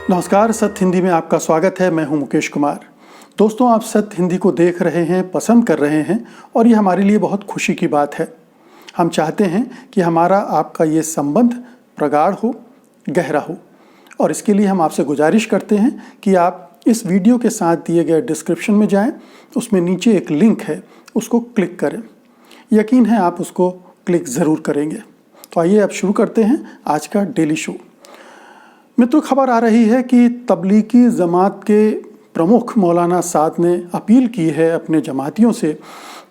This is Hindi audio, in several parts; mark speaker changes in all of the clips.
Speaker 1: नमस्कार, सत्य हिंदी में आपका स्वागत है। मैं हूं मुकेश कुमार। दोस्तों, आप सत्य हिंदी को देख रहे हैं, पसंद कर रहे हैं और ये हमारे लिए बहुत खुशी की बात है। हम चाहते हैं कि हमारा आपका ये संबंध प्रगाढ़ हो, गहरा हो और इसके लिए हम आपसे गुजारिश करते हैं कि आप इस वीडियो के साथ दिए गए डिस्क्रिप्शन में जाएं, उसमें नीचे एक लिंक है, उसको क्लिक करें। यकीन है आप उसको क्लिक ज़रूर करेंगे। तो आइए अब शुरू करते हैं आज का डेली शो। मित्रों, खबर आ रही है कि तबलीगी जमात के प्रमुख मौलाना साद ने अपील की है अपने जमातियों से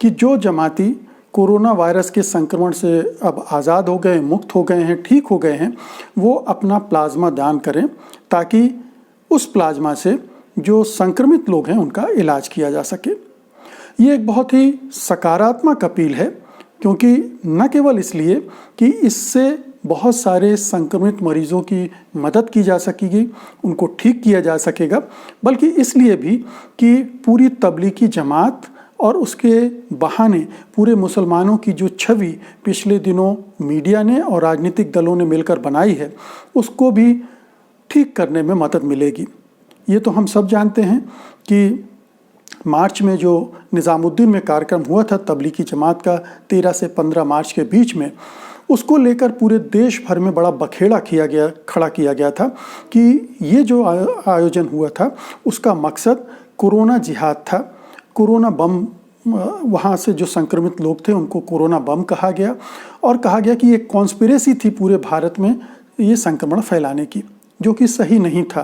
Speaker 1: कि जो जमाती कोरोना वायरस के संक्रमण से अब आज़ाद हो गए, मुक्त हो गए हैं, ठीक हो गए हैं, वो अपना प्लाज्मा दान करें ताकि उस प्लाज्मा से जो संक्रमित लोग हैं उनका इलाज किया जा सके। ये एक बहुत ही सकारात्मक अपील है, क्योंकि न केवल इसलिए कि इससे बहुत सारे संक्रमित मरीजों की मदद की जा सकेगी, उनको ठीक किया जा सकेगा, बल्कि इसलिए भी कि पूरी तबलीगी जमात और उसके बहाने पूरे मुसलमानों की जो छवि पिछले दिनों मीडिया ने और राजनीतिक दलों ने मिलकर बनाई है, उसको भी ठीक करने में मदद मिलेगी। ये तो हम सब जानते हैं कि मार्च में जो निज़ामुद्दीन में कार्यक्रम हुआ था तबलीगी जमात का 13 से 15 मार्च के बीच में, उसको लेकर पूरे देश भर में बड़ा बखेड़ा खड़ा किया गया था कि ये जो आयोजन हुआ था उसका मकसद कोरोना जिहाद था। कोरोना बम, वहाँ से जो संक्रमित लोग थे उनको कोरोना बम कहा गया और कहा गया कि ये कॉन्स्पिरेसी थी पूरे भारत में ये संक्रमण फैलाने की, जो कि सही नहीं था,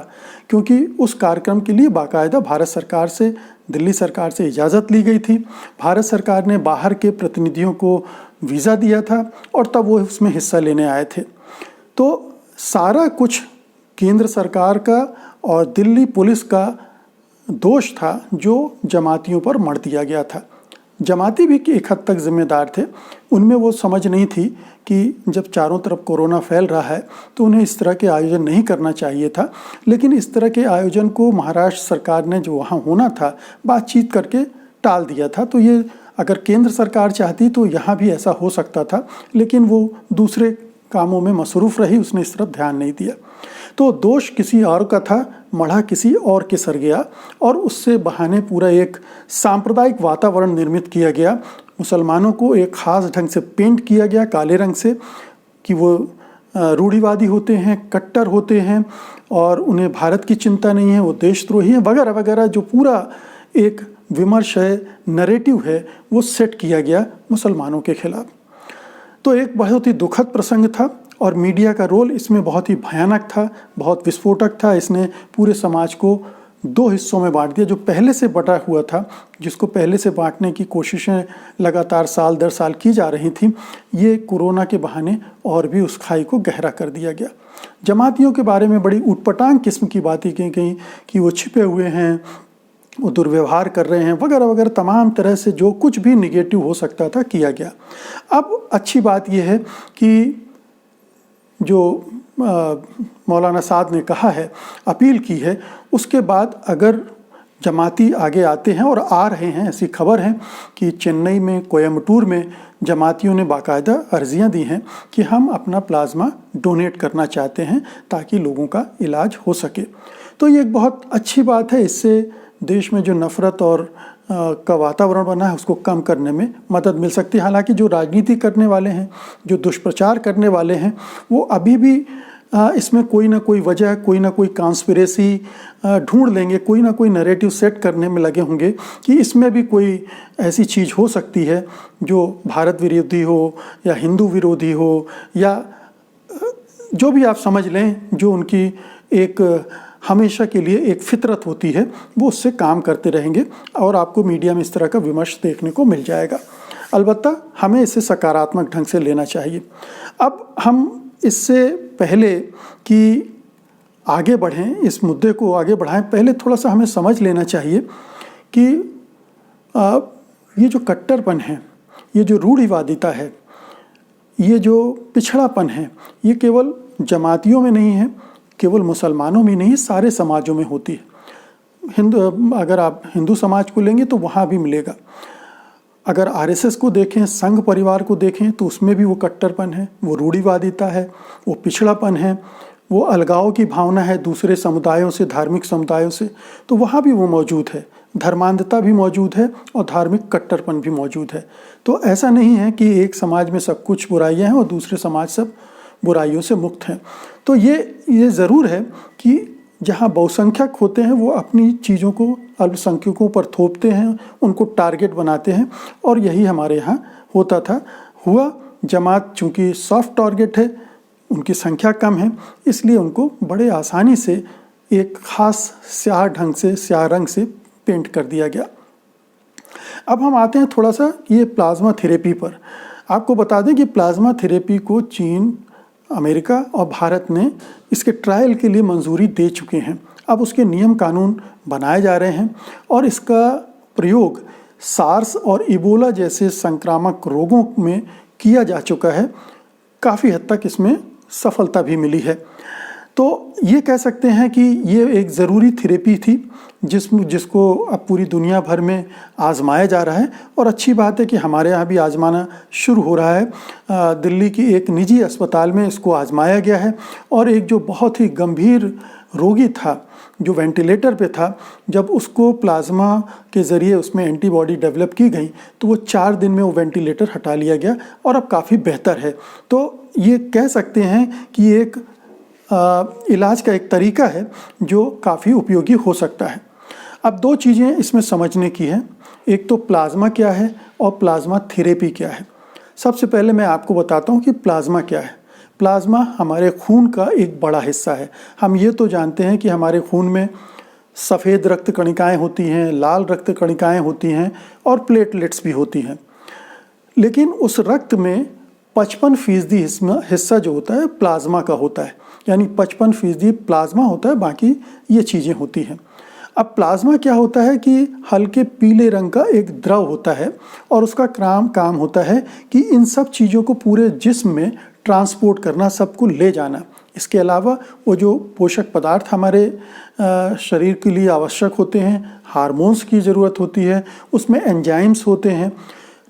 Speaker 1: क्योंकि उस कार्यक्रम के लिए बाकायदा भारत सरकार से, दिल्ली सरकार से इजाज़त ली गई थी। भारत सरकार ने बाहर के प्रतिनिधियों को वीज़ा दिया था और तब वो उसमें हिस्सा लेने आए थे। तो सारा कुछ केंद्र सरकार का और दिल्ली पुलिस का दोष था जो जमातियों पर मढ़ दिया गया था। जमाती भी एक हद तक जिम्मेदार थे। उनमें वो समझ नहीं थी कि जब चारों तरफ कोरोना फैल रहा है तो उन्हें इस तरह के आयोजन नहीं करना चाहिए था, लेकिन इस तरह के आयोजन को महाराष्ट्र सरकार ने जो वहाँ होना था बातचीत करके टाल दिया था। तो ये अगर केंद्र सरकार चाहती तो यहाँ भी ऐसा हो सकता था, लेकिन वो दूसरे कामों में मसरूफ़ रही, उसने इस तरफ ध्यान नहीं दिया। तो दोष किसी और का था, मढ़ा किसी और के सर गया और उससे बहाने पूरा एक सांप्रदायिक वातावरण निर्मित किया गया। मुसलमानों को एक ख़ास ढंग से पेंट किया गया काले रंग से कि वो रूढ़िवादी होते हैं, कट्टर होते हैं और उन्हें भारत की चिंता नहीं है, वो देशद्रोही हैं वगैरह वगैरह। जो पूरा एक विमर्श है, नरेटिव है, वो सेट किया गया मुसलमानों के खिलाफ। तो एक बहुत ही दुखद प्रसंग था और मीडिया का रोल इसमें बहुत ही भयानक था, बहुत विस्फोटक था। इसने पूरे समाज को दो हिस्सों में बांट दिया। जो पहले से बटा हुआ था, जिसको पहले से बांटने की कोशिशें लगातार साल दर साल की जा रही थी, ये कोरोना के बहाने और भी उस खाई को गहरा कर दिया गया। जमातियों के बारे में बड़ी उटपटांग किस्म की बातें की गई कि वो छिपे हुए हैं, वो दुर्व्यवहार कर रहे हैं वगैरह वगैरह। तमाम तरह से जो कुछ भी निगेटिव हो सकता था किया गया। अब अच्छी बात यह है कि जो मौलाना साद ने कहा है, अपील की है, उसके बाद अगर जमाती आगे आते हैं और आ रहे हैं, ऐसी खबर है कि चेन्नई में, कोयम्बटूर में जमातियों ने बाकायदा अर्जियां दी हैं कि हम अपना प्लाज्मा डोनेट करना चाहते हैं ताकि लोगों का इलाज हो सके। तो ये एक बहुत अच्छी बात है। इससे देश में जो नफ़रत और का वातावरण बना है उसको कम करने में मदद मिल सकती है। हालांकि जो राजनीति करने वाले हैं, जो दुष्प्रचार करने वाले हैं, वो अभी भी इसमें कोई ना कोई वजह, कोई ना कोई कॉन्स्पिरेसी ढूंढ लेंगे, कोई ना कोई नैरेटिव सेट करने में लगे होंगे कि इसमें भी कोई ऐसी चीज़ हो सकती है जो भारत विरोधी हो या हिंदू विरोधी हो या जो भी आप समझ लें, जो उनकी एक हमेशा के लिए एक फितरत होती है, वो उससे काम करते रहेंगे और आपको मीडिया में इस तरह का विमर्श देखने को मिल जाएगा। अलबत्ता हमें इसे सकारात्मक ढंग से लेना चाहिए। अब हम इससे पहले कि आगे बढ़ें, इस मुद्दे को आगे बढ़ाएं, पहले थोड़ा सा हमें समझ लेना चाहिए कि ये जो कट्टरपन है, ये जो रूढ़िवादिता है, ये जो पिछड़ापन है, ये केवल जमातियों में नहीं है, केवल मुसलमानों में नहीं, सारे समाजों में होती है। अगर आप हिंदू समाज को लेंगे तो वहाँ भी मिलेगा। अगर आरएसएस को देखें, संघ परिवार को देखें, तो उसमें भी वो कट्टरपन है, वो रूढ़िवादिता है, वो पिछड़ापन है, वो अलगाव की भावना है दूसरे समुदायों से, धार्मिक समुदायों से, तो वहाँ भी वो मौजूद है। धर्मांधता भी मौजूद है और धार्मिक कट्टरपन भी मौजूद है। तो ऐसा नहीं है कि एक समाज में सब कुछ बुराइयां हैं और दूसरे समाज सब बुराइयों से मुक्त हैं। तो ये ज़रूर है कि जहाँ बहुसंख्यक होते हैं वो अपनी चीज़ों को अल्पसंख्यकों पर थोपते हैं, उनको टारगेट बनाते हैं, और यही हमारे यहाँ होता था, हुआ। जमात चूँकि सॉफ्ट टारगेट है, उनकी संख्या कम है, इसलिए उनको बड़े आसानी से एक ख़ास स्याह रंग से पेंट कर दिया गया। अब हम आते हैं थोड़ा सा ये प्लाज्मा थेरेपी पर। आपको बता दें कि प्लाज्मा थेरेपी को चीन, अमेरिका और भारत ने इसके ट्रायल के लिए मंजूरी दे चुके हैं। अब उसके नियम कानून बनाए जा रहे हैं और इसका प्रयोग सार्स और इबोला जैसे संक्रामक रोगों में किया जा चुका है। काफ़ी हद तक इसमें सफलता भी मिली है। तो ये कह सकते हैं कि ये एक ज़रूरी थेरेपी थी जिसको अब पूरी दुनिया भर में आजमाया जा रहा है, और अच्छी बात है कि हमारे यहाँ भी आजमाना शुरू हो रहा है। दिल्ली की एक निजी अस्पताल में इसको आजमाया गया है, और एक जो बहुत ही गंभीर रोगी था जो वेंटिलेटर पे था, जब उसको प्लाज्मा के ज़रिए उसमें एंटीबॉडी डेवलप की गई तो वो 4 दिन में वो वेंटिलेटर हटा लिया गया और अब काफ़ी बेहतर है। तो ये कह सकते हैं कि एक इलाज का एक तरीका है जो काफ़ी उपयोगी हो सकता है। अब 2 चीज़ें इसमें समझने की है, एक तो प्लाज्मा क्या है और प्लाज्मा थेरेपी क्या है। सबसे पहले मैं आपको बताता हूँ कि प्लाज्मा क्या है। प्लाज्मा हमारे खून का एक बड़ा हिस्सा है। हम ये तो जानते हैं कि हमारे खून में सफ़ेद रक्त कणिकाएँ होती हैं, लाल रक्त कणिकाएँ होती हैं और प्लेटलेट्स भी होती हैं, लेकिन उस रक्त में 55% हिस्सा जो होता है प्लाज्मा का होता है, यानी 55% प्लाज्मा होता है, बाकी ये चीज़ें होती हैं। अब प्लाज्मा क्या होता है कि हल्के पीले रंग का एक द्रव होता है, और उसका काम होता है कि इन सब चीज़ों को पूरे जिस्म में ट्रांसपोर्ट करना, सबको ले जाना। इसके अलावा वो जो पोषक पदार्थ हमारे शरीर के लिए आवश्यक होते हैं, हार्मोन्स की ज़रूरत होती है, उसमें एंजाइम्स होते हैं,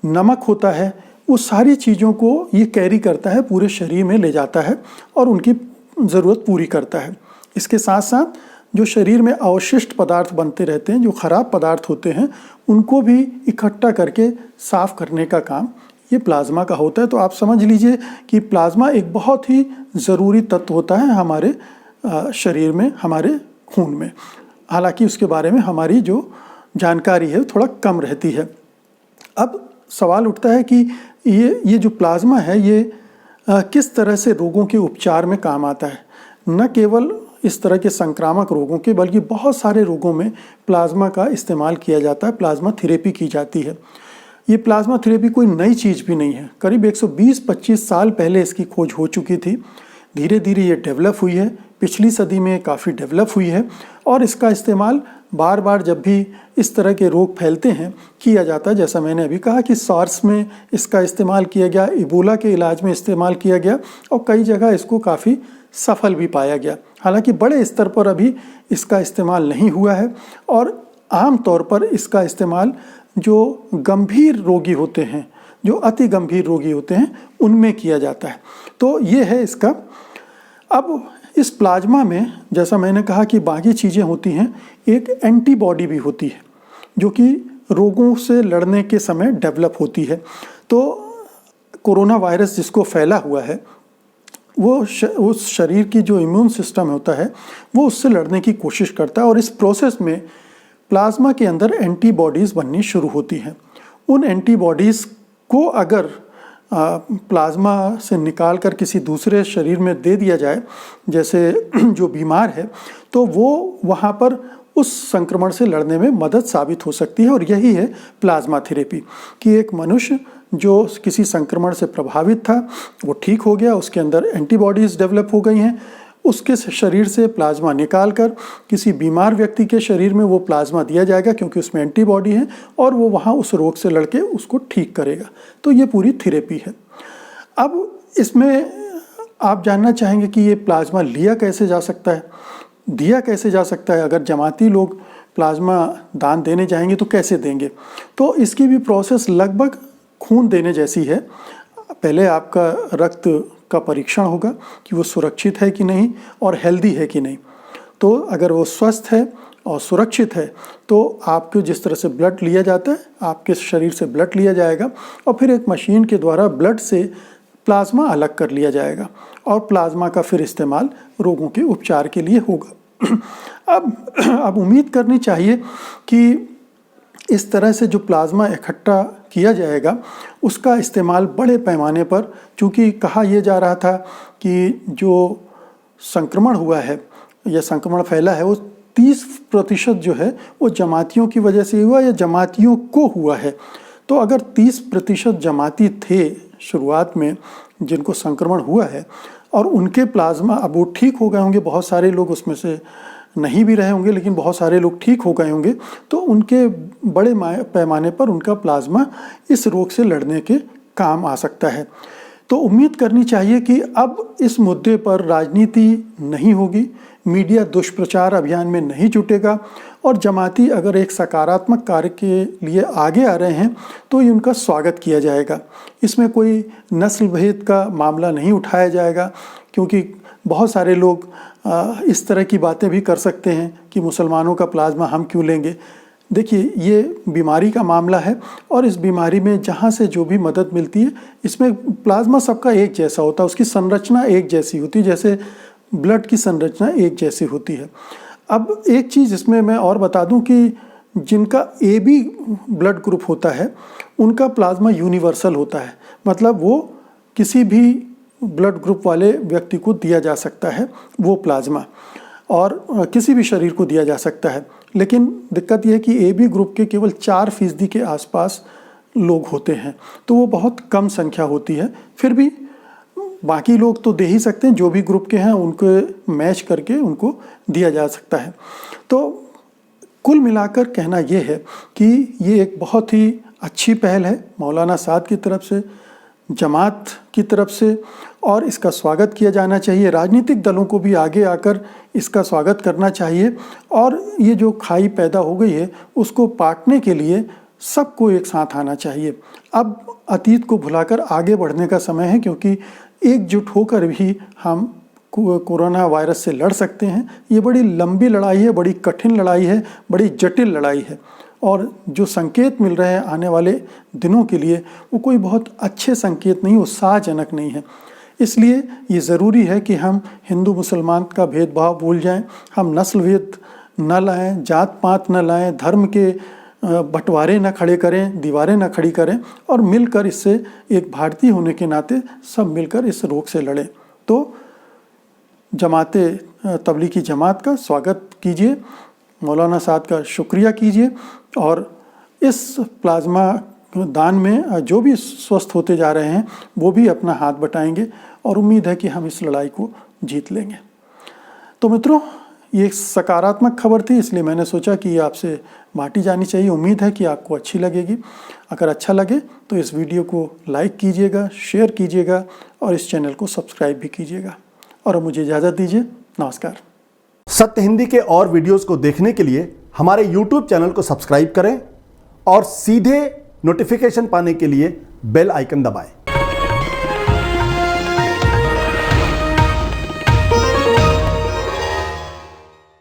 Speaker 1: नमक होता है, वो सारी चीज़ों को ये कैरी करता है, पूरे शरीर में ले जाता है और उनकी ज़रूरत पूरी करता है। इसके साथ साथ जो शरीर में अवशिष्ट पदार्थ बनते रहते हैं, जो ख़राब पदार्थ होते हैं, उनको भी इकट्ठा करके साफ़ करने का काम ये प्लाज्मा का होता है। तो आप समझ लीजिए कि प्लाज्मा एक बहुत ही ज़रूरी तत्व होता है हमारे शरीर में, हमारे खून में। हालांकि उसके बारे में हमारी जो जानकारी है थोड़ा कम रहती है। अब सवाल उठता है कि ये जो प्लाज्मा है ये किस तरह से रोगों के उपचार में काम आता है। न केवल इस तरह के संक्रामक रोगों के, बल्कि बहुत सारे रोगों में प्लाज्मा का इस्तेमाल किया जाता है, प्लाज्मा थेरेपी की जाती है। ये प्लाज्मा थेरेपी कोई नई चीज़ भी नहीं है, करीब 120-25 साल पहले इसकी खोज हो चुकी थी। धीरे धीरे ये डेवलप हुई है, पिछली सदी में काफ़ी डेवलप हुई है, और इसका इस्तेमाल बार बार जब भी इस तरह के रोग फैलते हैं किया जाता है। जैसा मैंने अभी कहा कि सार्स में इसका इस्तेमाल किया गया, इबोला के इलाज में इस्तेमाल किया गया, और कई जगह इसको काफ़ी सफल भी पाया गया। हालांकि बड़े स्तर पर अभी इसका इस्तेमाल नहीं हुआ है, और आम तौर पर इसका इस्तेमाल जो गंभीर रोगी होते हैं, जो अति गंभीर रोगी होते हैं, उनमें किया जाता है। तो ये है इसका। अब इस प्लाज्मा में जैसा मैंने कहा कि बाकी चीज़ें होती हैं, एक एंटीबॉडी भी होती है जो कि रोगों से लड़ने के समय डेवलप होती है। तो कोरोना वायरस जिसको फैला हुआ है वो उस शरीर की जो इम्यून सिस्टम होता है वो उससे लड़ने की कोशिश करता है, और इस प्रोसेस में प्लाज्मा के अंदर एंटीबॉडीज़ बननी शुरू होती हैं। उन एंटीबॉडीज़ को अगर प्लाज्मा से निकाल कर किसी दूसरे शरीर में दे दिया जाए, जैसे जो बीमार है, तो वो वहाँ पर उस संक्रमण से लड़ने में मदद साबित हो सकती है। और यही है प्लाज्मा थेरेपी कि एक मनुष्य जो किसी संक्रमण से प्रभावित था वो ठीक हो गया, उसके अंदर एंटीबॉडीज़ डेवलप हो गई हैं, उसके शरीर से प्लाज्मा निकाल कर किसी बीमार व्यक्ति के शरीर में वो प्लाज्मा दिया जाएगा, क्योंकि उसमें एंटीबॉडी है, और वो वहाँ उस रोग से लड़के उसको ठीक करेगा। तो ये पूरी थेरेपी है। अब इसमें आप जानना चाहेंगे कि ये प्लाज्मा लिया कैसे जा सकता है, दिया कैसे जा सकता है। अगर जमाती लोग प्लाज्मा दान देने जाएंगे तो कैसे देंगे। तो इसकी भी प्रोसेस लगभग खून देने जैसी है। पहले आपका रक्त का परीक्षण होगा कि वो सुरक्षित है कि नहीं और हेल्दी है कि नहीं। तो अगर वो स्वस्थ है और सुरक्षित है तो आपको जिस तरह से ब्लड लिया जाता है, आपके शरीर से ब्लड लिया जाएगा और फिर एक मशीन के द्वारा ब्लड से प्लाज्मा अलग कर लिया जाएगा और प्लाज्मा का फिर इस्तेमाल रोगों के उपचार के लिए होगा। अब उम्मीद करनी चाहिए कि इस तरह से जो प्लाज्मा इकट्ठा किया जाएगा उसका इस्तेमाल बड़े पैमाने पर, चूँकि कहा यह जा रहा था कि जो संक्रमण हुआ है या संक्रमण फैला है वो 30% जो है वो जमातियों की वजह से हुआ या जमातियों को हुआ है। तो अगर 30% जमाती थे शुरुआत में जिनको संक्रमण हुआ है और उनके प्लाज्मा अब वो ठीक हो गए होंगे, बहुत सारे लोग उसमें से नहीं भी रहे होंगे लेकिन बहुत सारे लोग ठीक हो गए होंगे, तो उनके बड़े पैमाने पर उनका प्लाज्मा इस रोग से लड़ने के काम आ सकता है। तो उम्मीद करनी चाहिए कि अब इस मुद्दे पर राजनीति नहीं होगी, मीडिया दुष्प्रचार अभियान में नहीं जुटेगा और जमाती अगर एक सकारात्मक कार्य के लिए आगे आ रहे हैं तो ये उनका स्वागत किया जाएगा। इसमें कोई नस्ल भेद का मामला नहीं उठाया जाएगा, क्योंकि बहुत सारे लोग इस तरह की बातें भी कर सकते हैं कि मुसलमानों का प्लाज्मा हम क्यों लेंगे। देखिए, ये बीमारी का मामला है और इस बीमारी में जहाँ से जो भी मदद मिलती है, इसमें प्लाज्मा सबका एक जैसा होता है, उसकी संरचना एक जैसी होती है, जैसे ब्लड की संरचना एक जैसी होती है। अब एक चीज़ इसमें मैं और बता दूं कि जिनका AB ब्लड ग्रुप होता है उनका प्लाज्मा यूनिवर्सल होता है, मतलब वो किसी भी ब्लड ग्रुप वाले व्यक्ति को दिया जा सकता है वो प्लाज्मा, और किसी भी शरीर को दिया जा सकता है। लेकिन दिक्कत यह है कि AB ग्रुप के केवल 4% के आसपास लोग होते हैं, तो वो बहुत कम संख्या होती है। फिर भी बाकी लोग तो दे ही सकते हैं, जो भी ग्रुप के हैं उनको मैच करके उनको दिया जा सकता है। तो कुल मिलाकर कहना यह है कि ये एक बहुत ही अच्छी पहल है मौलाना साद की तरफ से, जमात की तरफ से, और इसका स्वागत किया जाना चाहिए। राजनीतिक दलों को भी आगे आकर इसका स्वागत करना चाहिए और ये जो खाई पैदा हो गई है उसको पाटने के लिए सबको एक साथ आना चाहिए। अब अतीत को भुलाकर आगे बढ़ने का समय है, क्योंकि एकजुट होकर भी हम कोरोना वायरस से लड़ सकते हैं। ये बड़ी लंबी लड़ाई है, बड़ी कठिन लड़ाई है, बड़ी जटिल लड़ाई है, और जो संकेत मिल रहे हैं आने वाले दिनों के लिए वो कोई बहुत अच्छे संकेत नहीं, उत्साहजनक नहीं है। इसलिए ये ज़रूरी है कि हम हिंदू मुसलमान का भेदभाव भूल जाएं, हम नस्ल भेद न लाएं, जात पात न लाएं, धर्म के बंटवारे न खड़े करें, दीवारें न खड़ी करें, और मिलकर इससे एक भारतीय होने के नाते सब मिलकर इस रोग से लड़ें। तो जमाते तबलीगी जमात का स्वागत कीजिए, मौलाना साद का शुक्रिया कीजिए, और इस प्लाज्मा दान में जो भी स्वस्थ होते जा रहे हैं वो भी अपना हाथ बटाएंगे और उम्मीद है कि हम इस लड़ाई को जीत लेंगे। तो मित्रों, ये एक सकारात्मक खबर थी, इसलिए मैंने सोचा कि ये आपसे बांटी जानी चाहिए। उम्मीद है कि आपको अच्छी लगेगी। अगर अच्छा लगे तो इस वीडियो को लाइक कीजिएगा, शेयर कीजिएगा और इस चैनल को सब्सक्राइब भी कीजिएगा। और अब मुझे इजाज़त दीजिए। नमस्कार।
Speaker 2: सत्य हिंदी के और वीडियोस को देखने के लिए हमारे YouTube चैनल को सब्सक्राइब करें और सीधे नोटिफिकेशन पाने के लिए बेल आइकन दबाएं।